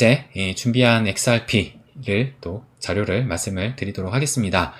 어제 준비한 XRP를 또 자료를 말씀을 드리도록 하겠습니다.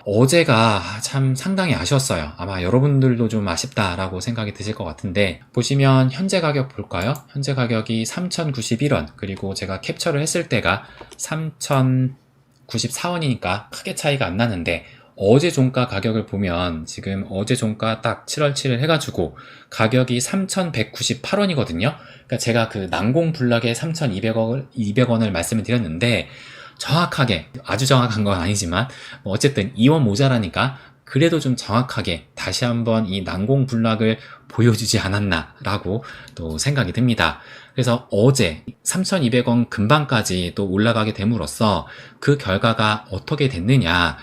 어제가 참 상당히 아쉬웠어요. 아마 여러분들도 좀 아쉽다라고 생각이 드실 것 같은데, 보시면 현재 가격 볼까요? 현재 가격이 3,091원, 그리고 제가 캡처를 했을 때가 3,094원이니까 크게 차이가 안 나는데, 어제 종가 가격을 보면 지금 어제 종가 딱 7월 7일 해가지고 가격이 3,198원이거든요. 그러니까 제가 그 난공불락의 3,200원을 말씀을 드렸는데, 정확하게, 아주 정확한 건 아니지만 어쨌든 2원 모자라니까 그래도 좀 정확하게 다시 한번 이 난공불락을 보여주지 않았나 라고 또 생각이 듭니다. 그래서 어제 3,200원 근방까지 또 올라가게 됨으로써 그 결과가 어떻게 됐느냐,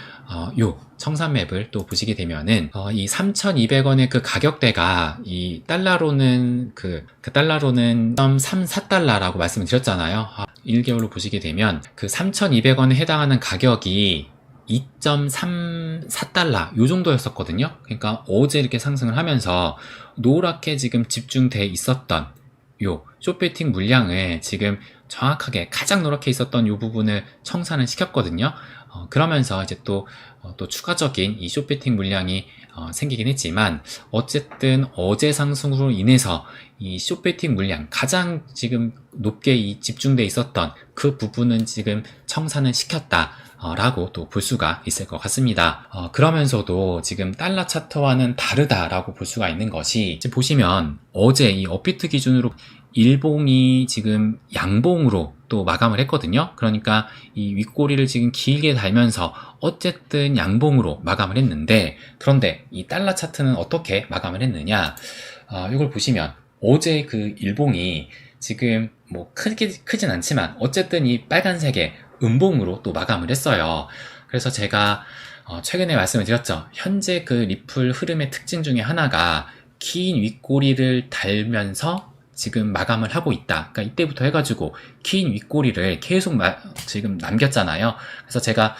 요 청산맵을 또 보시게 되면은 이 3,200원의 그 가격대가 이 달러로는 그 달러로는 0.34달러라고 말씀을 드렸잖아요. 1개월로 보시게 되면 그 3,200원에 해당하는 가격이 2.34달러 요 정도였었거든요. 그러니까 어제 이렇게 상승을 하면서 노랗게 지금 집중돼 있었던 요 숏베팅 물량을 지금 정확하게 가장 노랗게 있었던 요 부분을 청산을 시켰거든요. 그러면서 이제 또 추가적인 이 숏베팅 물량이 생기긴 했지만, 어쨌든 어제 상승으로 인해서 이 숏베팅 물량 가장 지금 높게 집중돼 있었던 그 부분은 지금 청산을 시켰다 라고 또 볼 수가 있을 것 같습니다. 그러면서도 지금 달러 차트와는 다르다라고 볼 수가 있는 것이, 지금 보시면 어제 이 업비트 기준으로 일봉이 지금 양봉으로 또 마감을 했거든요. 그러니까 이 윗꼬리를 지금 길게 달면서 어쨌든 양봉으로 마감을 했는데, 그런데 이 달러 차트는 어떻게 마감을 했느냐, 이걸 보시면 어제 그 일봉이 지금 뭐 크진 않지만 어쨌든 이 빨간색의 음봉으로 또 마감을 했어요. 그래서 제가 최근에 말씀을 드렸죠. 현재 그 리플 흐름의 특징 중에 하나가 긴 윗꼬리를 달면서 지금 마감을 하고 있다. 그러니까 이때부터 해가지고 긴 윗꼬리를 계속 지금 남겼잖아요. 그래서 제가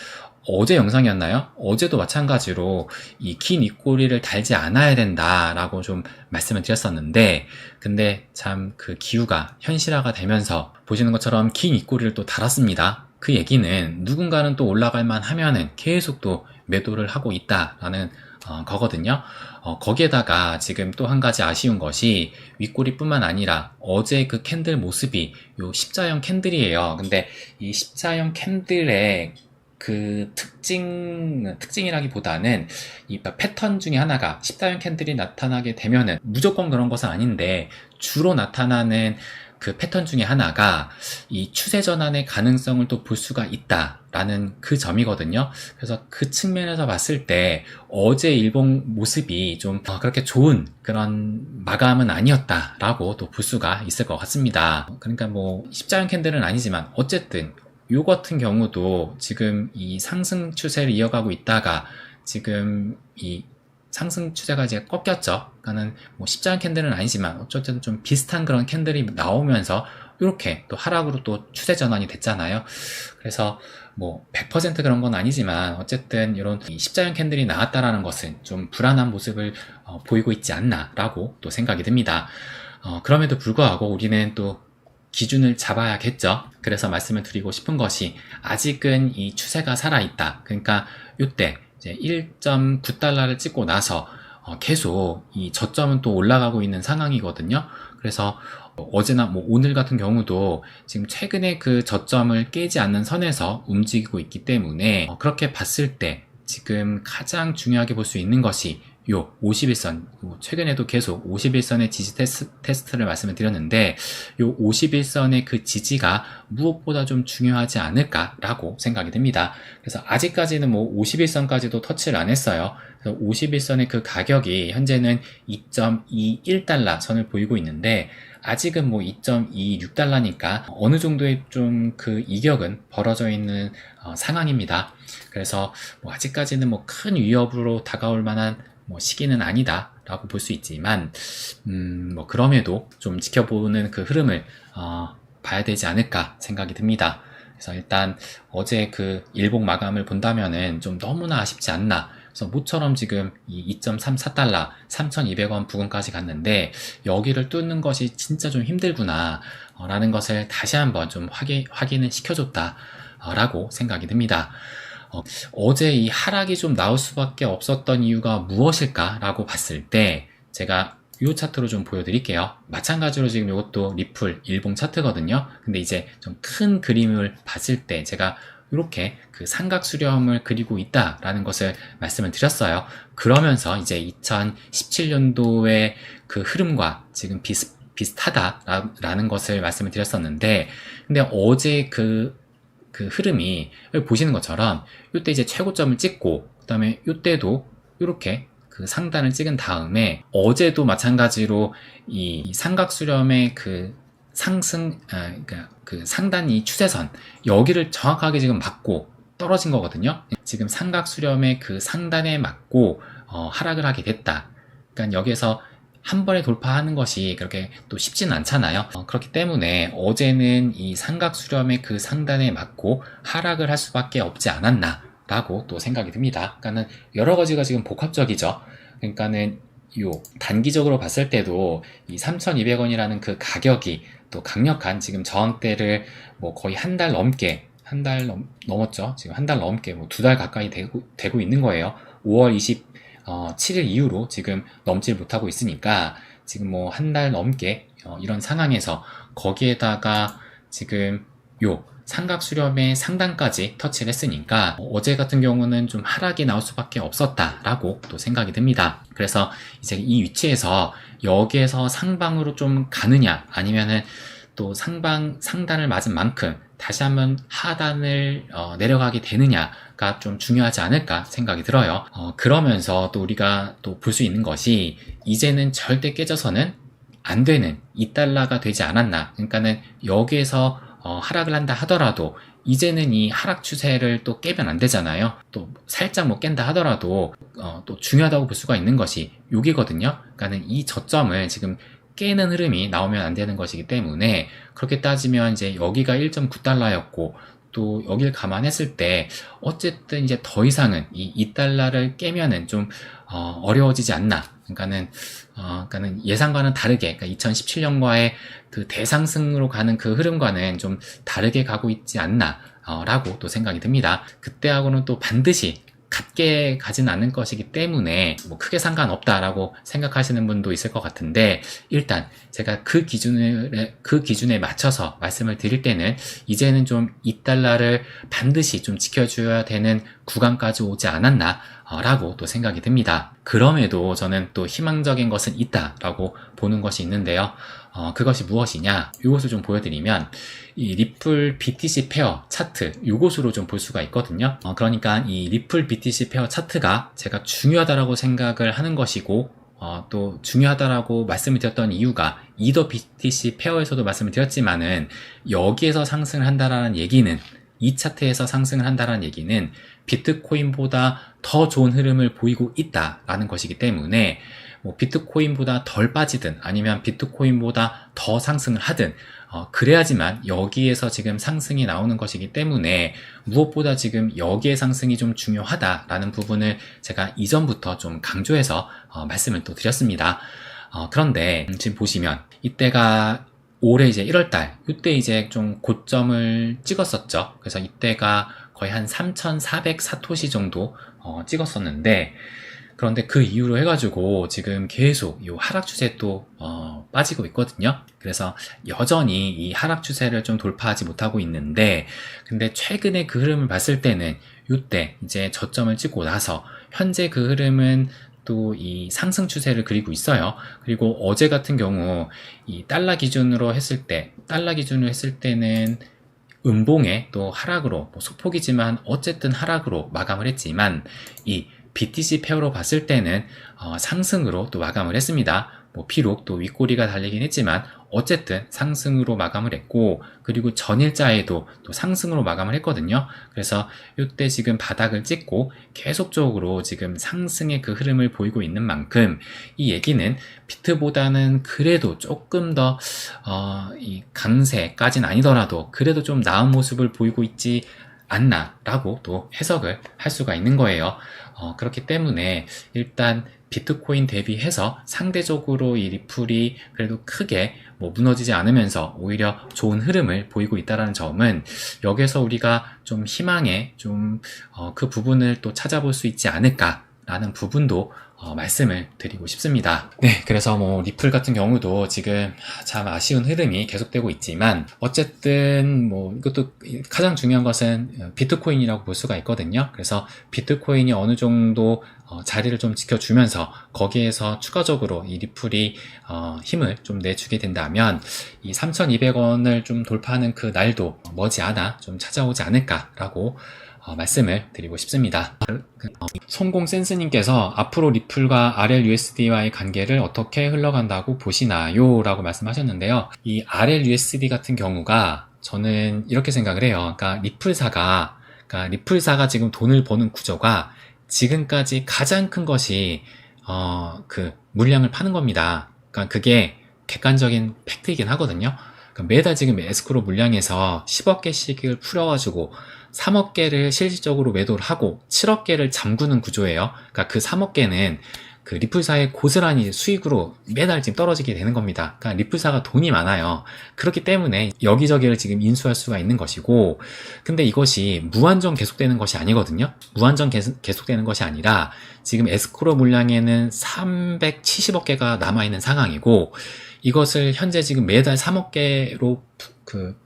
어제 영상이었나요? 어제도 마찬가지로 이 긴 윗꼬리를 달지 않아야 된다라고 좀 말씀을 드렸었는데, 근데 참 그 기후가 현실화가 되면서 보시는 것처럼 긴 윗꼬리를 또 달았습니다. 그 얘기는 누군가는 또 올라갈만 하면은 계속 또 매도를 하고 있다라는 거거든요. 거기에다가 지금 또 한 가지 아쉬운 것이 윗꼬리뿐만 아니라 어제 그 캔들 모습이 요 십자형 캔들이에요. 근데 이 십자형 캔들의 그 특징이라기보다는 이 패턴 중에 하나가, 십자형 캔들이 나타나게 되면은 무조건 그런 것은 아닌데 주로 나타나는 그 패턴 중에 하나가 이 추세 전환의 가능성을 또 볼 수가 있다라는 그 점이거든요. 그래서 그 측면에서 봤을 때 어제 일봉 모습이 좀 그렇게 좋은 그런 마감은 아니었다라고 또 볼 수가 있을 것 같습니다. 그러니까 뭐 십자형 캔들은 아니지만 어쨌든 요 같은 경우도 지금 이 상승 추세를 이어가고 있다가 지금 이 상승 추세가 이제 꺾였죠. 그러니까는 뭐 십자형 캔들은 아니지만 어쨌든 좀 비슷한 그런 캔들이 나오면서 이렇게 또 하락으로 또 추세 전환이 됐잖아요. 그래서 뭐 100% 그런 건 아니지만 어쨌든 이런 십자형 캔들이 나왔다라는 것은 좀 불안한 모습을 보이고 있지 않나라고 또 생각이 듭니다. 그럼에도 불구하고 우리는 또 기준을 잡아야겠죠. 그래서 말씀을 드리고 싶은 것이, 아직은 이 추세가 살아있다. 그러니까 이때 이제 1.9달러를 찍고 나서 계속 이 저점은 또 올라가고 있는 상황이거든요. 그래서 어제나 뭐 오늘 같은 경우도 지금 최근에 그 저점을 깨지 않는 선에서 움직이고 있기 때문에, 그렇게 봤을 때 지금 가장 중요하게 볼 수 있는 것이 요 51선, 최근에도 계속 51선의 지지 테스트를 말씀을 드렸는데, 요 51선의 그 지지가 무엇보다 좀 중요하지 않을까라고 생각이 듭니다. 그래서 아직까지는 뭐 51선까지도 터치를 안 했어요. 그래서 51선의 그 가격이 현재는 2.21달러 선을 보이고 있는데, 아직은 뭐 2.26달러니까 어느 정도의 좀 그 이격은 벌어져 있는 상황입니다. 그래서 뭐 아직까지는 뭐 큰 위협으로 다가올 만한 뭐 시기는 아니다 라고 볼 수 있지만, 뭐 그럼에도 좀 지켜보는 그 흐름을 봐야 되지 않을까 생각이 듭니다. 그래서 일단 어제 그 일봉 마감을 본다면은 좀 너무나 아쉽지 않나. 그래서 모처럼 지금 이 2.34달러, 3,200원 부근까지 갔는데 여기를 뚫는 것이 진짜 좀 힘들구나 라는 것을 다시 한번 좀 확인을 시켜줬다 라고 생각이 듭니다. 어제 이 하락이 좀 나올 수밖에 없었던 이유가 무엇일까 라고 봤을 때 제가 이 차트로 좀 보여드릴게요. 마찬가지로 지금 이것도 리플 일봉 차트거든요. 근데 이제 좀 큰 그림을 봤을 때 제가 이렇게 그 삼각 수렴을 그리고 있다라는 것을 말씀을 드렸어요. 그러면서 이제 2017년도의 그 흐름과 지금 비슷하다라는 것을 말씀을 드렸었는데, 근데 어제 그 흐름이 보시는 것처럼 이때 이제 최고점을 찍고 그 다음에 이때도 이렇게 그 상단을 찍은 다음에 어제도 마찬가지로 이 삼각수렴의 그 상승, 그러니까 그 상단 이 추세선 여기를 정확하게 지금 맞고 떨어진 거거든요. 지금 삼각수렴의 그 상단에 맞고 하락을 하게 됐다. 그러니까 여기에서 한 번에 돌파하는 것이 그렇게 또 쉽지는 않잖아요. 그렇기 때문에 어제는 이 삼각수렴의 그 상단에 맞고 하락을 할 수밖에 없지 않았나 라고 또 생각이 듭니다. 그러니까는 여러 가지가 지금 복합적이죠. 그러니까는 요 단기적으로 봤을 때도 이 3,200원이라는 그 가격이 또 강력한 지금 저항대를 뭐 거의 한 달 넘었죠. 지금 한 달 넘게 뭐 2달 가까이 되고 있는 거예요. 5월 27일 이후로 지금 넘질 못하고 있으니까 지금 뭐 한 달 넘게 이런 상황에서 거기에다가 지금 요 삼각수렴의 상단까지 터치를 했으니까 어제 같은 경우는 좀 하락이 나올 수밖에 없었다라고 또 생각이 듭니다. 그래서 이제 이 위치에서 여기에서 상방으로 좀 가느냐 아니면은 또 상단을 맞은 만큼 다시 한번 하단을 내려가게 되느냐가 좀 중요하지 않을까 생각이 들어요. 그러면서 또 우리가 또 볼 수 있는 것이 이제는 절대 깨져서는 안 되는 2달러가 되지 않았나. 그러니까는 여기에서 하락을 한다 하더라도 이제는 이 하락 추세를 또 깨면 안 되잖아요. 또 살짝 못 깬다 하더라도 또 중요하다고 볼 수가 있는 것이 여기거든요. 그러니까는 이 저점을 지금 깨는 흐름이 나오면 안 되는 것이기 때문에 그렇게 따지면 이제 여기가 1.9달러였고 또 여기를 감안했을 때 어쨌든 이제 더 이상은 이 2달러를 깨면은 좀 어려워지지 않나. 그러니까는 예상과는 다르게, 그러니까 2017년과의 그 대상승으로 가는 그 흐름과는 좀 다르게 가고 있지 않나, 라고 또 생각이 듭니다. 그때하고는 또 반드시 같게 가진 않을 것이기 때문에 뭐 크게 상관없다라고 생각하시는 분도 있을 것 같은데, 일단 제가 그 기준에 맞춰서 말씀을 드릴 때는 이제는 좀 2달러를 반드시 좀 지켜줘야 되는 구간까지 오지 않았나 라고 또 생각이 듭니다. 그럼에도 저는 또 희망적인 것은 있다라고 보는 것이 있는데요. 그것이 무엇이냐? 이것을 좀 보여드리면 이 리플 BTC 페어 차트 이것으로 좀 볼 수가 있거든요. 그러니까 이 리플 BTC 페어 차트가 제가 중요하다라고 생각을 하는 것이고 또 중요하다라고 말씀을 드렸던 이유가 이더 BTC 페어에서도 말씀을 드렸지만은 여기에서 상승을 한다라는 얘기는 이 차트에서 상승을 한다는 얘기는 비트코인보다 더 좋은 흐름을 보이고 있다라는 것이기 때문에 뭐 비트코인보다 덜 빠지든 아니면 비트코인보다 더 상승을 하든 그래야지만 여기에서 지금 상승이 나오는 것이기 때문에 무엇보다 지금 여기의 상승이 좀 중요하다라는 부분을 제가 이전부터 좀 강조해서 말씀을 또 드렸습니다. 그런데 지금 보시면 이때가 올해 이제 1월달 이때 이제 좀 고점을 찍었었죠. 그래서 이때가 거의 한 3,400 사토시 정도 찍었었는데 그런데 그 이후로 해가지고 지금 계속 이 하락 추세에 또 빠지고 있거든요. 그래서 여전히 이 하락 추세를 좀 돌파하지 못하고 있는데 근데 최근에 그 흐름을 봤을 때는 이때 이제 저점을 찍고 나서 현재 그 흐름은 또 이 상승 추세를 그리고 있어요. 그리고 어제 같은 경우 이 달러 기준으로 했을 때는 음봉의 또 하락으로 소폭이지만 어쨌든 하락으로 마감을 했지만 이 BTC 페어로 봤을 때는 상승으로 또 마감을 했습니다. 비록 또 윗꼬리가 달리긴 했지만 어쨌든 상승으로 마감을 했고 그리고 전일자에도 또 상승으로 마감을 했거든요. 그래서 이때 지금 바닥을 찍고 계속적으로 지금 상승의 그 흐름을 보이고 있는 만큼 이 얘기는 비트보다는 그래도 조금 더 이 강세까지는 아니더라도 그래도 좀 나은 모습을 보이고 있지 않나라고 또 해석을 할 수가 있는 거예요. 그렇기 때문에 일단 비트코인 대비해서 상대적으로 이 리플이 그래도 크게 무너지지 않으면서 오히려 좋은 흐름을 보이고 있다는 점은 여기서 우리가 좀 희망의 그 부분을 또 찾아볼 수 있지 않을까라는 부분도 말씀을 드리고 싶습니다. 네, 그래서 리플 같은 경우도 지금 참 아쉬운 흐름이 계속되고 있지만 어쨌든 이것도 가장 중요한 것은 비트코인이라고 볼 수가 있거든요. 그래서 비트코인이 어느 정도 자리를 좀 지켜주면서 거기에서 추가적으로 이 리플이 힘을 좀 내주게 된다면 이 3,200원을 좀 돌파하는 그 날도 머지않아 좀 찾아오지 않을까라고 말씀을 드리고 싶습니다. 송공센스님께서 앞으로 리플과 RLUSD와의 관계를 어떻게 흘러간다고 보시나요? 라고 말씀하셨는데요. 이 RLUSD 같은 경우가 저는 이렇게 생각을 해요. 그러니까 리플사가 지금 돈을 버는 구조가 지금까지 가장 큰 것이 그 물량을 파는 겁니다. 그러니까 그게 객관적인 팩트이긴 하거든요. 그러니까 매달 지금 에스크로 물량에서 10억 개씩을 풀어가지고 3억 개를 실질적으로 매도를 하고 7억 개를 잠그는 구조예요. 그러니까 그 3억 개는 그 리플사의 고스란히 수익으로 매달 지금 떨어지게 되는 겁니다. 그러니까 리플사가 돈이 많아요. 그렇기 때문에 여기저기를 지금 인수할 수가 있는 것이고, 근데 이것이 무한정 계속되는 것이 아니거든요. 무한정 계속되는 것이 아니라 지금 에스크로 물량에는 370억 개가 남아있는 상황이고, 이것을 현재 지금 매달 3억 개로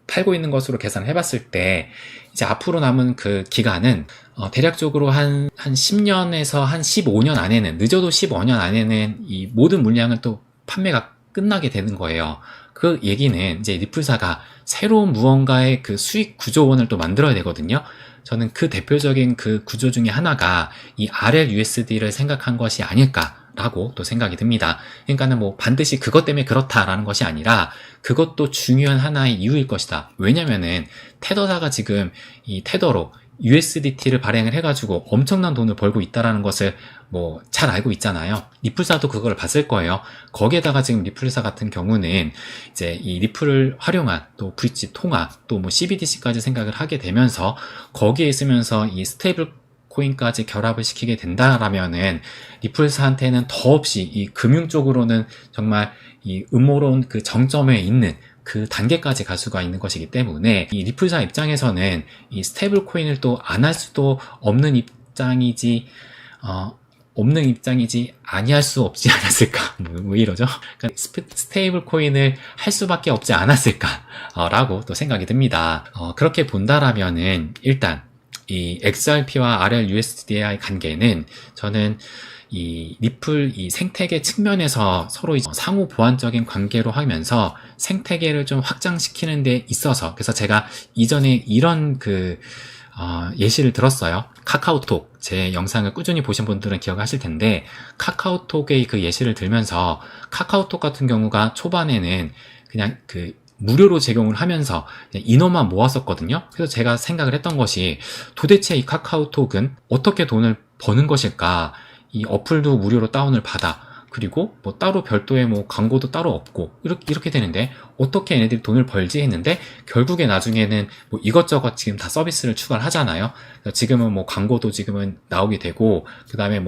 팔고 있는 것으로 계산을 해봤을 때 이제 앞으로 남은 그 기간은 대략적으로 한 10년에서 한 15년 안에는, 늦어도 15년 안에는 이 모든 물량은 또 판매가 끝나게 되는 거예요. 그 얘기는 이제 리플사가 새로운 무언가의 그 수익 구조원을 또 만들어야 되거든요. 저는 그 대표적인 그 구조 중에 하나가 이 RLUSD를 생각한 것이 아닐까라고 또 생각이 듭니다. 그러니까는 반드시 그것 때문에 그렇다라는 것이 아니라 그것도 중요한 하나의 이유일 것이다. 왜냐면은 테더사가 지금 이 테더로 USDT를 발행을 해가지고 엄청난 돈을 벌고 있다라는 것을 잘 알고 있잖아요. 리플사도 그걸 봤을 거예요. 거기에다가 지금 리플사 같은 경우는 이제 이 리플을 활용한 또 브릿지 통화 또 CBDC까지 생각을 하게 되면서 거기에 있으면서 이 스테이블 코인까지 결합을 시키게 된다라면은 리플사한테는 더없이 이 금융 쪽으로는 정말 이 음모론 그 정점에 있는 그 단계까지 갈 수가 있는 것이기 때문에 이 리플사 입장에서는 이 스테이블 코인을 또 안 할 수도 없는 입장이지 아니할 수 없지 않았을까? 왜 이러죠? 그러니까 스테이블 코인을 할 수밖에 없지 않았을까라고 또 생각이 듭니다. 그렇게 본다라면은 일단 이 XRP와 RLUSD의 관계는 저는 이 리플 이 생태계 측면에서 서로 상호 보완적인 관계로 하면서 생태계를 좀 확장시키는 데 있어서, 그래서 제가 이전에 이런 예시를 들었어요. 카카오톡, 제 영상을 꾸준히 보신 분들은 기억하실 텐데 카카오톡의 그 예시를 들면서 카카오톡 같은 경우가 초반에는 그냥 무료로 제공을 하면서 인원만 모았었거든요. 그래서 제가 생각을 했던 것이 도대체 이 카카오톡은 어떻게 돈을 버는 것일까? 이 어플도 무료로 다운을 받아. 그리고 따로 별도의 광고도 따로 없고 이렇게 되는데 어떻게 얘네들이 돈을 벌지 했는데 결국에 나중에는 이것저것 지금 다 서비스를 추가를 하잖아요. 지금은 광고도 지금은 나오게 되고 그 다음에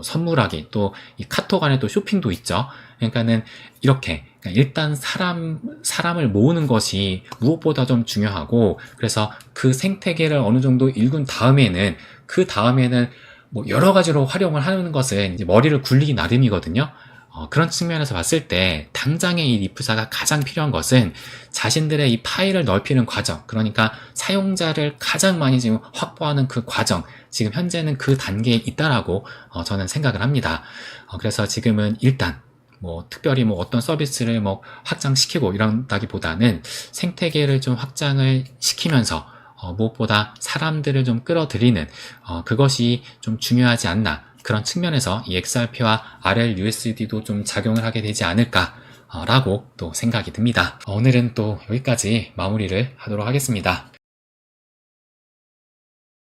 선물하기 또 이 카톡 안에 또 쇼핑도 있죠. 그러니까는 이렇게 일단 사람을 모으는 것이 무엇보다 좀 중요하고, 그래서 그 생태계를 어느 정도 읽은 다음에는 여러 가지로 활용을 하는 것은 이제 머리를 굴리기 나름이거든요. 그런 측면에서 봤을 때 당장의 이 리플사가 가장 필요한 것은 자신들의 이 파일을 넓히는 과정, 그러니까 사용자를 가장 많이 지금 확보하는 그 과정, 지금 현재는 그 단계에 있다라고 저는 생각을 합니다. 그래서 지금은 일단 특별히 어떤 서비스를 확장시키고 이런다기보다는 생태계를 좀 확장을 시키면서 무엇보다 사람들을 좀 끌어들이는 그것이 좀 중요하지 않나, 그런 측면에서 이 XRP와 RLUSD도 좀 작용을 하게 되지 않을까 라고 또 생각이 듭니다. 오늘은 또 여기까지 마무리를 하도록 하겠습니다.